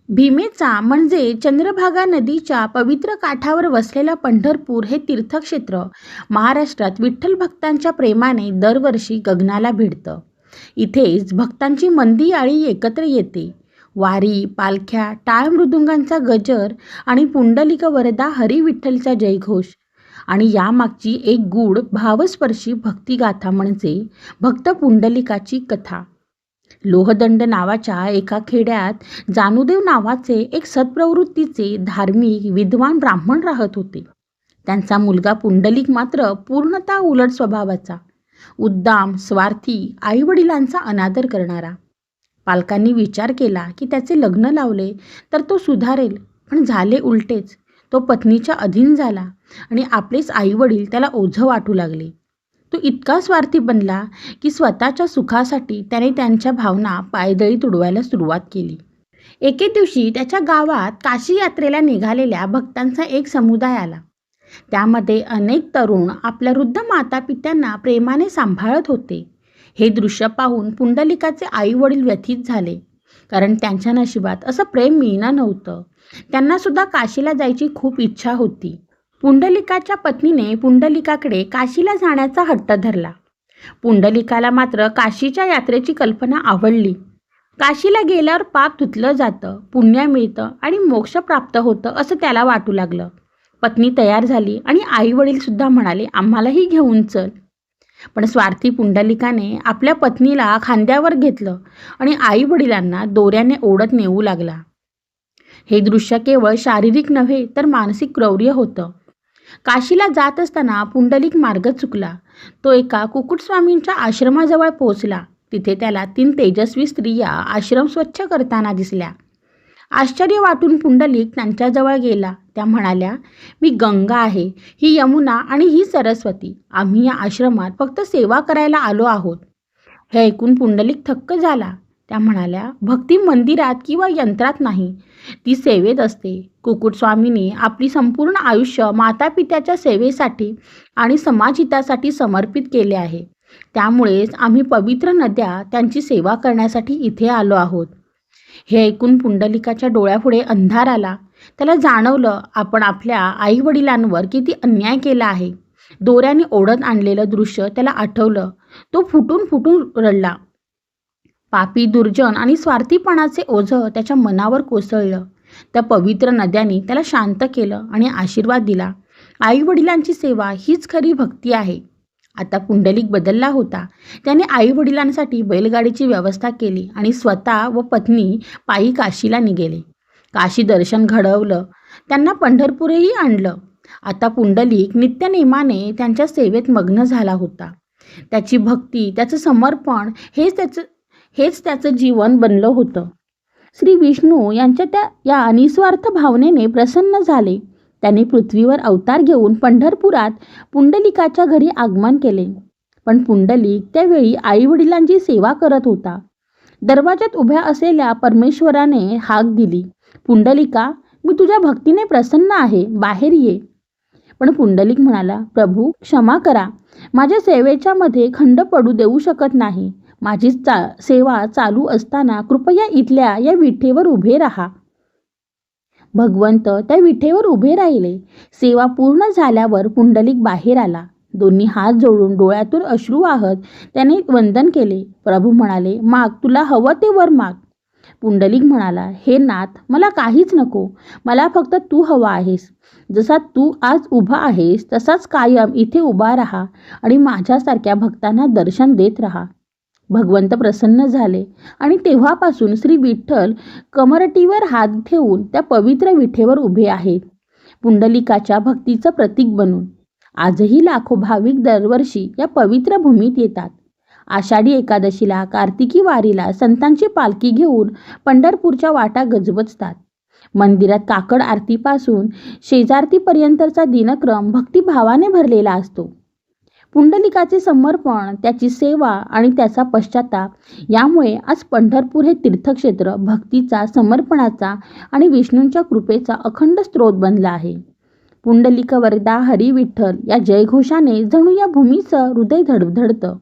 भीमेचा म्हणजे चंद्रभागा नदीच्या पवित्र काठावर वसलेलं पंढरपूर हे तीर्थक्षेत्र महाराष्ट्रात विठ्ठल भक्तांच्या प्रेमाने दरवर्षी गगनाला भिडतं. इथेच भक्तांची मंदिआळी एकत्र येते. वारी, पालख्या, टाळ मृदुंगांचा गजर आणि पुंडलिक वरदा हरी विठ्ठलचा जयघोष. आणि यामागची एक गूढ भावस्पर्शी भक्तिगाथा म्हणजे भक्त पुंडलिकाची कथा. लोहदंड नावाच्या एका खेड्यात जानुदेव नावाचे एक सत्प्रवृत्तीचे धार्मिक विद्वान ब्राह्मण राहत होते. त्यांचा मुलगा पुंडलिक मात्र पूर्णतः उलट स्वभावाचा, उद्दाम, स्वार्थी, आईवडिलांचा अनादर करणारा. पालकांनी विचार केला की त्याचे लग्न लावले तर तो सुधारेल, पण झाले उलटेच. तो पत्नीच्या अधीन झाला आणि आपलेच आईवडील त्याला ओझं वाटू लागले. तो इतका स्वार्थी बनला की स्वतःच्या सुखासाठी त्याने त्यांच्या भावना पायदळी तुडवायला सुरुवात केली. एके दिवशी त्याच्या गावात काशी यात्रेला निघालेल्या भक्तांचा एक समुदाय आला. त्यामध्ये अनेक तरुण आपल्या वृद्ध मातापित्यांना प्रेमाने सांभाळत होते. हे दृश्य पाहून पुंडलिकाचे आईवडील व्यथित झाले, कारण त्यांच्या नशिबात असं प्रेम मिळणं नव्हतं. त्यांना सुद्धा काशीला जायची खूप इच्छा होती. पुंडलिकाच्या पत्नीने पुंडलिकाकडे काशीला जाण्याचा हट्ट धरला. पुंडलिकाला मात्र काशीच्या यात्रेची कल्पना आवडली. काशीला गेल्यावर पाप धुतलं जातं, पुण्य मिळतं आणि मोक्ष प्राप्त होतं असं त्याला वाटू लागलं. पत्नी तयार झाली आणि आईवडील सुद्धा म्हणाले, आम्हालाही घेऊन चल. पण स्वार्थी पुंडलिकाने आपल्या पत्नीला खांद्यावर घेतलं आणि आईवडिलांना दोऱ्याने ओढत नेऊ लागला. हे दृश्य केवळ शारीरिक नव्हे तर मानसिक क्रौर्य होतं. काशीला जात असताना पुंडलिक मार्ग चुकला. तो एका कुकुटस्वामींच्या आश्रमाजवळ पोहोचला. तिथे त्याला 3 तेजस्वी स्त्रिया आश्रम स्वच्छ करताना दिसल्या. आश्चर्य वाटून पुंडलिक त्यांच्याजवळ गेला. त्या म्हणाल्या, मी गंगा आहे, ही यमुना आणि ही सरस्वती. आम्ही या आश्रमात फक्त सेवा करायला आलो आहोत. हे ऐकून पुंडलिक थक्क झाला. त्या म्हणाल्या, भक्ती मंदिरात किंवा यंत्रात नाही, ती सेवेत असते. कुकुटस्वामींनी आपली संपूर्ण आयुष्य मातापित्याच्या सेवेसाठी आणि समाजहितासाठी समर्पित केले आहे. त्यामुळेच आम्ही पवित्र नद्या त्यांची सेवा करण्यासाठी इथे आलो आहोत. हे ऐकून पुंडलिकाच्या डोळ्यापुढे अंधार आला. त्याला जाणवलं आपण आपल्या आईवडिलांवर किती अन्याय केला आहे. दोऱ्याने ओढत आणलेलं दृश्य त्याला आठवलं. तो फुटून फुटून रडला. पापी, दुर्जन आणि स्वार्थीपणाचे ओझं त्याच्या मनावर कोसळलं. त्या पवित्र नद्यांनी त्याला शांत केलं आणि आशीर्वाद दिला. आईवडिलांची सेवा हीच खरी भक्ती आहे. आता पुंडलिक बदलला होता. त्याने आईवडिलांसाठी बैलगाडीची व्यवस्था केली आणि स्वतः व पत्नी पायी काशीला निघाले. काशी दर्शन घडवलं, त्यांना पंढरपूरही आणलं. आता पुंडलिक नित्यनेमाने त्यांच्या सेवेत मग्न झाला होता. त्याची भक्ती, त्याचं समर्पण हेच त्याचं जीवन बनलं होतं. श्री विष्णू यांच्या या निस्वार्थ भावनेने प्रसन्न झाले. त्यांनी पृथ्वीवर अवतार घेऊन पंढरपुरात पुंडलिकाच्या घरी आगमन केले. पण पुंडलिक त्यावेळी आईवडिलांची सेवा करत होता. दरवाजात उभ्या असलेल्या परमेश्वराने हाक दिली, पुंडलिका, मी तुझ्या भक्तीने प्रसन्न आहे, बाहेर ये. पण पुंडलिक म्हणाला, प्रभू क्षमा करा, माझ्या सेवेच्या मध्ये खंड पडू देऊ शकत नाही. माझी सेवा चालू असताना कृपया इथल्या या विठेवर उभे राहा. भगवंत त्या विठेवर उभे राहिले. सेवा पूर्ण झाल्यावर पुंडलिक बाहेर आला. दोन्ही हात जोडून डोळ्यातून अश्रू वाहत त्याने वंदन केले. प्रभू म्हणाले, माग, तुला हवं ते वर माग. पुंडलिक म्हणाला, हे नाथ, मला काहीच नको, मला फक्त तू हवा आहेस. जसा तू आज उभा आहेस तसाच कायम इथे उभा राहा आणि माझ्यासारख्या भक्तांना दर्शन देत राहा. भगवंत प्रसन्न झाले आणि तेव्हापासून श्री विठ्ठल कमरटीवर हात ठेवून त्या पवित्र विठेवर उभे आहेत, पुंडलिकाच्या भक्तीचं प्रतीक बनून. आजही लाखो भाविक दरवर्षी या पवित्र भूमीत येतात. आषाढी एकादशीला, कार्तिकी वारीला संतांची पालखी घेऊन पंढरपूरच्या वाटा गजबजतात. मंदिरात काकड आरतीपासून शेजारतीपर्यंतचा दिनक्रम भक्तिभावाने भरलेला असतो. पुंडलिकाचे समर्पण, त्याची सेवा आणि त्याचा पश्चाताप यामुळे आज पंढरपूर हे तीर्थक्षेत्र भक्तीचा, समर्पणाचा आणि विष्णूंच्या कृपेचा अखंड स्रोत बनला आहे. पुंडलिक वरदा हरी विठ्ठल या जयघोषाने जणू या भूमीचं हृदय धडधडतं.